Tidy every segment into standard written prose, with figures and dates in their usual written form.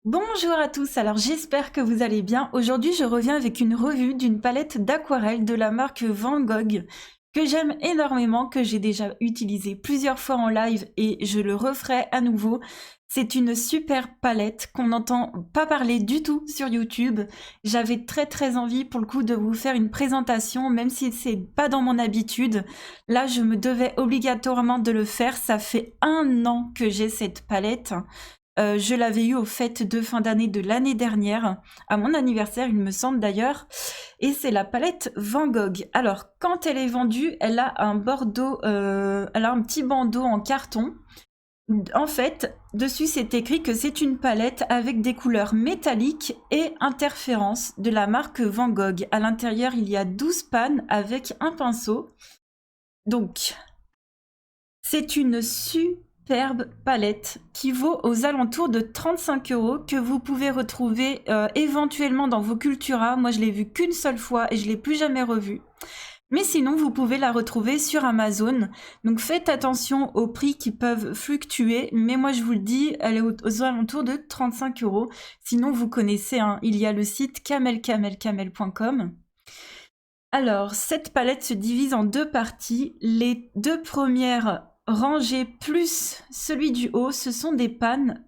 Bonjour à tous, alors j'espère que vous allez bien. Aujourd'hui, je reviens avec une revue d'une palette d'aquarelle de la marque Van Gogh que j'aime énormément, que j'ai déjà utilisée plusieurs fois en live et je le referai à nouveau. C'est une super palette qu'on n'entend pas parler du tout sur YouTube. J'avais très envie pour le coup de vous faire une présentation, même si c'est pas dans mon habitude. Là, je me devais obligatoirement de le faire. Ça fait 1 an que j'ai cette palette. Je l'avais eu aux fêtes de fin d'année de l'année dernière, à mon anniversaire, il me semble d'ailleurs, et c'est la palette Van Gogh. Alors, quand elle est vendue, elle a un bordeaux, elle a un petit bandeau en carton. En fait, dessus c'est écrit que c'est une palette avec des couleurs métalliques et interférences de la marque Van Gogh. À l'intérieur, il y a 12 pannes avec un pinceau. Donc, c'est une superbe palette qui vaut aux alentours de 35 € que vous pouvez retrouver éventuellement dans vos Cultura. Moi, je l'ai vue qu'une seule fois et je l'ai plus jamais revue. Mais sinon, vous pouvez la retrouver sur Amazon. Donc faites attention aux prix qui peuvent fluctuer. Mais moi, je vous le dis, elle est aux alentours de 35 €. Sinon, vous connaissez, hein, il y a le site camelcamelcamel.com. Alors, cette palette se divise en deux parties. Les deux premières rangées plus celui du haut, ce sont des pannes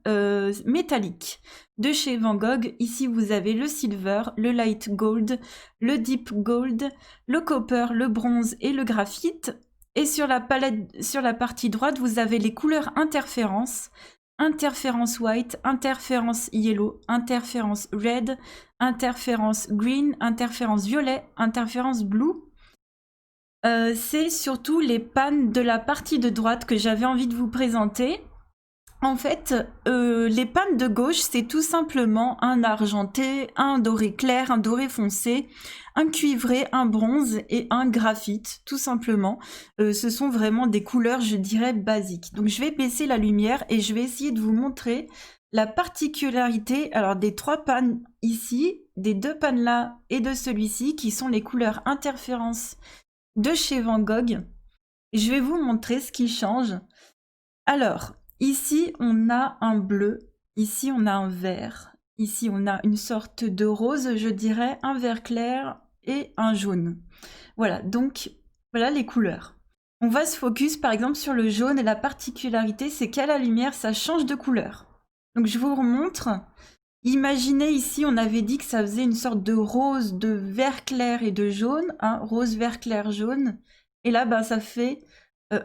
métalliques de chez Van Gogh. Ici, vous avez le silver, le light gold, le deep gold, le copper, le bronze et le graphite. Et sur la palette, sur la partie droite, vous avez les couleurs interférences. Interférence white, interférence yellow, interférence red, interférence green, interférence violet, interférence blue. C'est surtout les pannes de la partie de droite que j'avais envie de vous présenter. En fait, les pannes de gauche, c'est tout simplement un argenté, un doré clair, un doré foncé, un cuivré, un bronze et un graphite, tout simplement. Ce sont vraiment des couleurs, je dirais, basiques. Donc je vais baisser la lumière et je vais essayer de vous montrer la particularité alors des trois pannes ici, des deux pannes là et de celui-ci, qui sont les couleurs interférences de chez Van Gogh. Je vais vous montrer ce qui change. Alors, ici, on a un bleu, ici, on a un vert, ici, on a une sorte de rose, je dirais, un vert clair et un jaune. Voilà, donc, voilà les couleurs. On va se focus, par exemple, sur le jaune, et la particularité, c'est qu'à la lumière, ça change de couleur. Donc, je vous remontre. Imaginez ici, on avait dit que ça faisait une sorte de rose, de vert clair et de jaune, hein, rose, vert clair, jaune. Et là, ben, ça fait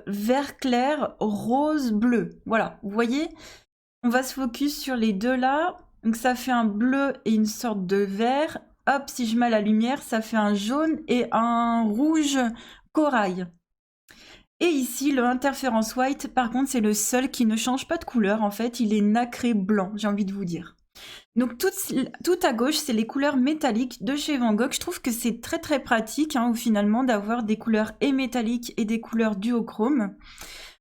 vert clair, rose, bleu. Voilà, vous voyez, on va se focus sur les deux là. Donc ça fait un bleu et une sorte de vert. Hop, si je mets la lumière, ça fait un jaune et un rouge corail. Et ici, le interférence white, par contre, c'est le seul qui ne change pas de couleur. En fait, il est nacré blanc, j'ai envie de vous dire. Donc tout à gauche, c'est les couleurs métalliques de chez Van Gogh. Je trouve que c'est très pratique, hein, finalement, d'avoir des couleurs et métalliques et des couleurs duochrome.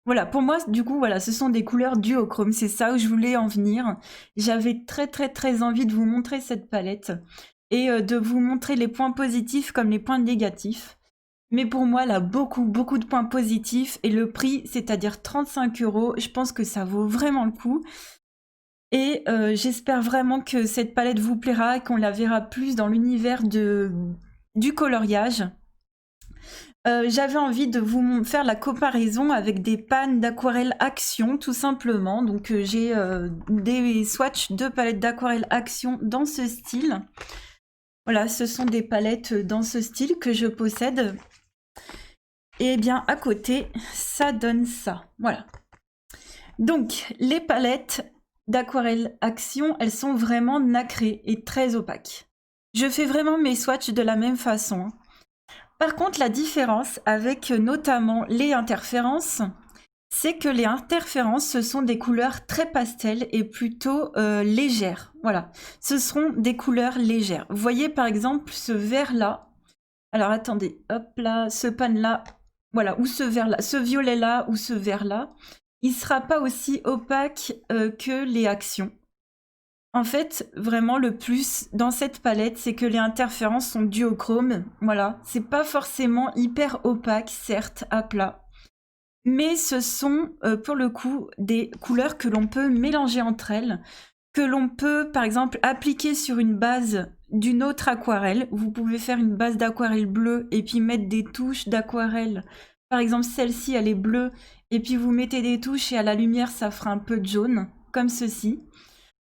Voilà, pour moi, du coup, voilà, ce sont des couleurs duochrome. C'est ça où je voulais en venir. J'avais très envie de vous montrer cette palette et de vous montrer les points positifs comme les points négatifs. Mais pour moi, elle a beaucoup de points positifs et le prix, c'est-à-dire 35 €, je pense que ça vaut vraiment le coup. Et j'espère vraiment que cette palette vous plaira et qu'on la verra plus dans l'univers du coloriage. J'avais envie de vous faire la comparaison avec des pannes d'aquarelle Action, tout simplement. Donc j'ai des swatchs de palettes d'aquarelle Action dans ce style. Voilà, ce sont des palettes dans ce style que je possède. Et bien à côté, ça donne ça. Voilà. Donc les palettes d'aquarelle Action, elles sont vraiment nacrées et très opaques. Je fais vraiment mes swatchs de la même façon. Par contre, la différence avec notamment les interférences, c'est que les interférences, ce sont des couleurs très pastel et plutôt légères. Voilà, ce seront des couleurs légères. Vous voyez par exemple ce vert-là. Alors attendez, hop là, ce pan-là, voilà, ou ce vert-là, ce violet-là ou ce vert-là. Il ne sera pas aussi opaque que les actions. En fait, vraiment le plus dans cette palette, c'est que les interférences sont duochromes. Voilà, c'est pas forcément hyper opaque, certes, à plat. Mais ce sont, pour le coup, des couleurs que l'on peut mélanger entre elles. que l'on peut, par exemple, appliquer sur une base d'une autre aquarelle. Vous pouvez faire une base d'aquarelle bleue et puis mettre des touches d'aquarelle. Par exemple, celle-ci, elle est bleue, et puis vous mettez des touches et à la lumière, ça fera un peu de jaune, comme ceci.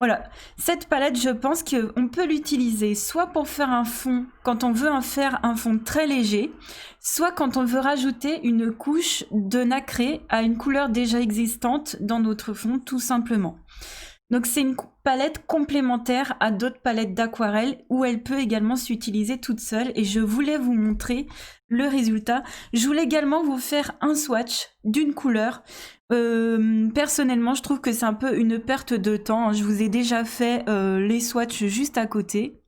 Voilà, cette palette, je pense qu'on peut l'utiliser soit pour faire un fond, quand on veut faire un fond très léger, soit quand on veut rajouter une couche de nacré à une couleur déjà existante dans notre fond, tout simplement. Donc c'est une palette complémentaire à d'autres palettes d'aquarelle où elle peut également s'utiliser toute seule et je voulais vous montrer le résultat. Je voulais également vous faire un swatch d'une couleur. Personnellement, je trouve que c'est un peu une perte de temps. Je vous ai déjà fait les swatchs juste à côté.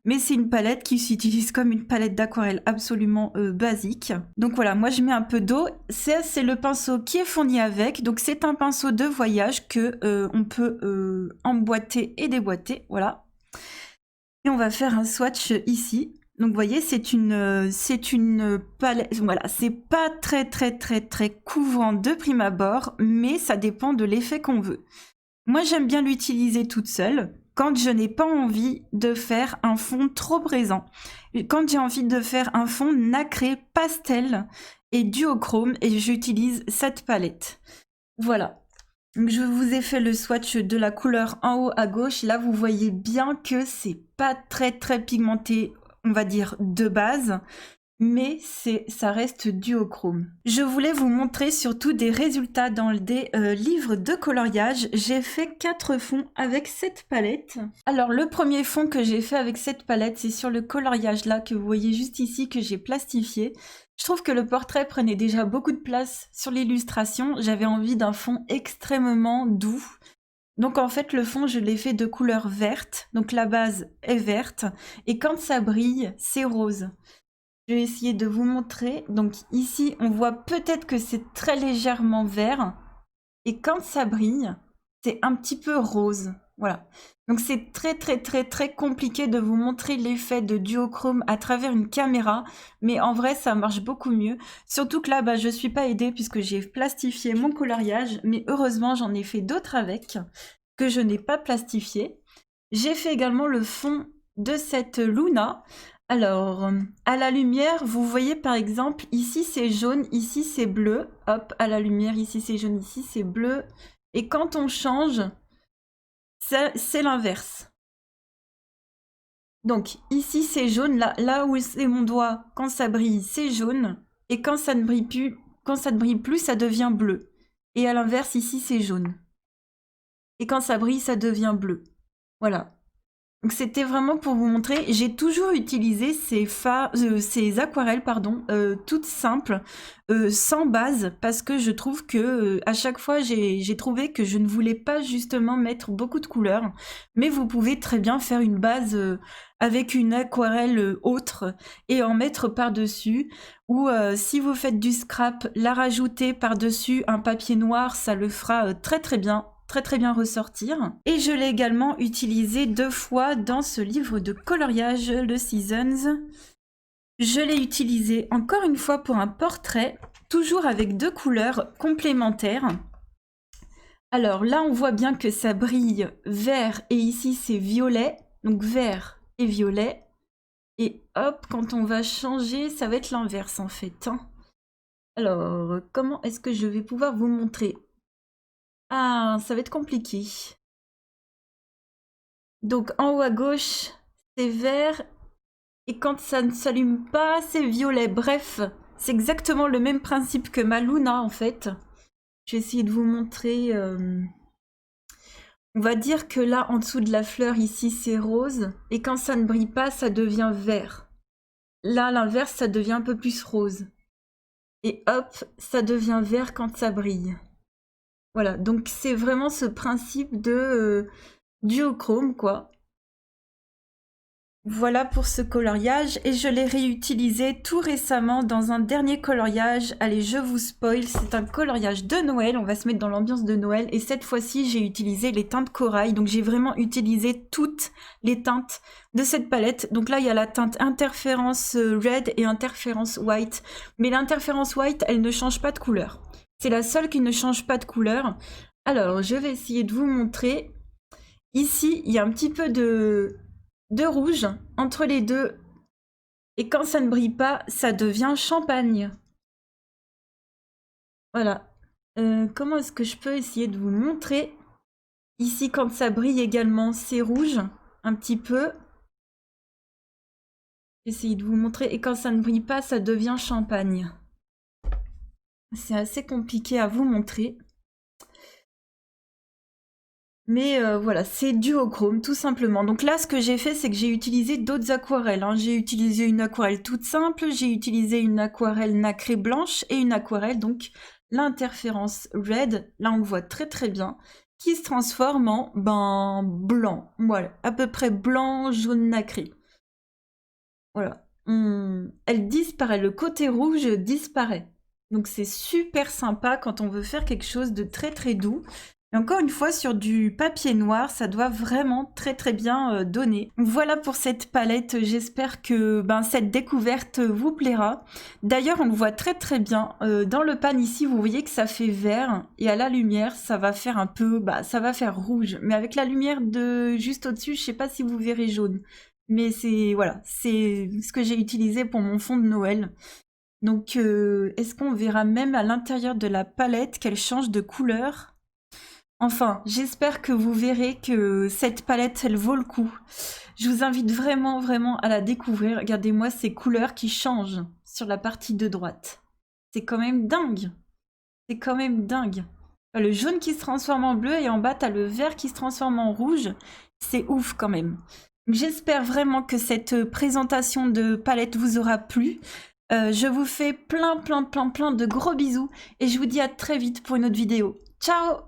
Mais c'est une palette qui s'utilise comme une palette d'aquarelle absolument basique. Donc voilà, moi je mets un peu d'eau. C'est le pinceau qui est fourni avec. Donc c'est un pinceau de voyage que on peut emboîter et déboîter. Voilà. Et on va faire un swatch ici. Donc vous voyez, c'est une palette. Voilà, c'est pas très couvrant de prime abord, mais ça dépend de l'effet qu'on veut. Moi j'aime bien l'utiliser toute seule quand je n'ai pas envie de faire un fond trop présent. Quand j'ai envie de faire un fond nacré, pastel et duochrome, et j'utilise cette palette. Voilà. Donc je vous ai fait le swatch de la couleur en haut à gauche. Là, vous voyez bien que c'est pas très pigmenté, on va dire, de base. Mais ça reste duochrome. Je voulais vous montrer surtout des résultats dans des livres de coloriage. J'ai fait 4 fonds avec cette palette. Alors le premier fond que j'ai fait avec cette palette, c'est sur le coloriage là que vous voyez juste ici que j'ai plastifié. Je trouve que le portrait prenait déjà beaucoup de place sur l'illustration. J'avais envie d'un fond extrêmement doux. Donc en fait le fond je l'ai fait de couleur verte. Donc la base est verte et quand ça brille c'est rose. Je vais essayer de vous montrer. Donc ici, on voit peut-être que c'est très légèrement vert. Et quand ça brille, c'est un petit peu rose. Voilà. Donc c'est très compliqué de vous montrer l'effet de duochrome à travers une caméra. Mais en vrai, ça marche beaucoup mieux. Surtout que là, je ne suis pas aidée puisque j'ai plastifié mon coloriage. Mais heureusement, j'en ai fait d'autres avec que je n'ai pas plastifié. J'ai fait également le fond de cette Luna. Alors, à la lumière, vous voyez par exemple, ici c'est jaune, ici c'est bleu. Hop, à la lumière, ici c'est jaune, ici c'est bleu. Et quand on change, c'est l'inverse. Donc, ici c'est jaune, là où c'est mon doigt, quand ça brille, c'est jaune. Et quand ça ne brille plus, ça devient bleu. Et à l'inverse, ici c'est jaune. Et quand ça brille, ça devient bleu. Voilà. Donc c'était vraiment pour vous montrer, j'ai toujours utilisé ces aquarelles toutes simples, sans base, parce que je trouve que à chaque fois j'ai trouvé que je ne voulais pas justement mettre beaucoup de couleurs, mais vous pouvez très bien faire une base avec une aquarelle autre et en mettre par-dessus, ou si vous faites du scrap, la rajouter par-dessus un papier noir, ça le fera très bien ressortir. Et je l'ai également utilisé 2 fois dans ce livre de coloriage, le Seasons. Je l'ai utilisé encore une fois pour un portrait, toujours avec 2 couleurs complémentaires. Alors là, on voit bien que ça brille vert et ici c'est violet, donc vert et violet. Et hop, quand on va changer, ça va être l'inverse en fait. Alors, comment est-ce que je vais pouvoir vous montrer ? Ah, ça va être compliqué. Donc en haut à gauche, c'est vert. Et quand ça ne s'allume pas, c'est violet. Bref, c'est exactement le même principe que ma Luna en fait. Je vais essayer de vous montrer. On va dire que là, en dessous de la fleur, ici, c'est rose. Et quand ça ne brille pas, ça devient vert. Là, à l'inverse, ça devient un peu plus rose. Et hop, ça devient vert quand ça brille. Voilà, donc c'est vraiment ce principe de duochrome, quoi. Voilà pour ce coloriage, et je l'ai réutilisé tout récemment dans un dernier coloriage. Allez, je vous spoil, c'est un coloriage de Noël, on va se mettre dans l'ambiance de Noël, et cette fois-ci, j'ai utilisé les teintes corail, donc j'ai vraiment utilisé toutes les teintes de cette palette. Donc là, il y a la teinte interférence red et interférence white, mais l'interférence white, elle ne change pas de couleur. C'est la seule qui ne change pas de couleur. Alors, je vais essayer de vous montrer. Ici, il y a un petit peu de rouge entre les deux. Et quand ça ne brille pas, ça devient champagne. Voilà. Comment est-ce que je peux essayer de vous montrer? Ici, quand ça brille également, c'est rouge, un petit peu. J'essaye de vous montrer. Et quand ça ne brille pas, ça devient champagne. C'est assez compliqué à vous montrer. Mais voilà, c'est dû au chrome, tout simplement. Donc là, ce que j'ai fait, c'est que j'ai utilisé d'autres aquarelles. Hein. J'ai utilisé une aquarelle toute simple, j'ai utilisé une aquarelle nacrée blanche et une aquarelle, donc l'interférence red, là on le voit très très bien, qui se transforme en blanc. Voilà, à peu près blanc, jaune nacré. Voilà. Elle disparaît, le côté rouge disparaît. Donc c'est super sympa quand on veut faire quelque chose de très très doux. Et encore une fois, sur du papier noir, ça doit vraiment très très bien donner. Voilà pour cette palette, j'espère que cette découverte vous plaira. D'ailleurs, on le voit très très bien. Dans le pan ici, vous voyez que ça fait vert, et à la lumière, ça va faire un peu, ça va faire rouge. Mais avec la lumière de juste au-dessus, je sais pas si vous verrez jaune. Mais c'est voilà, c'est ce que j'ai utilisé pour mon fond de Noël. Donc, est-ce qu'on verra même à l'intérieur de la palette qu'elle change de couleur? Enfin, j'espère que vous verrez que cette palette, elle vaut le coup. Je vous invite vraiment, vraiment à la découvrir. Regardez-moi ces couleurs qui changent sur la partie de droite. C'est quand même dingue. C'est quand même dingue. Le jaune qui se transforme en bleu et en bas, t'as le vert qui se transforme en rouge. C'est ouf quand même. J'espère vraiment que cette présentation de palette vous aura plu. Je vous fais plein de gros bisous et je vous dis à très vite pour une autre vidéo. Ciao!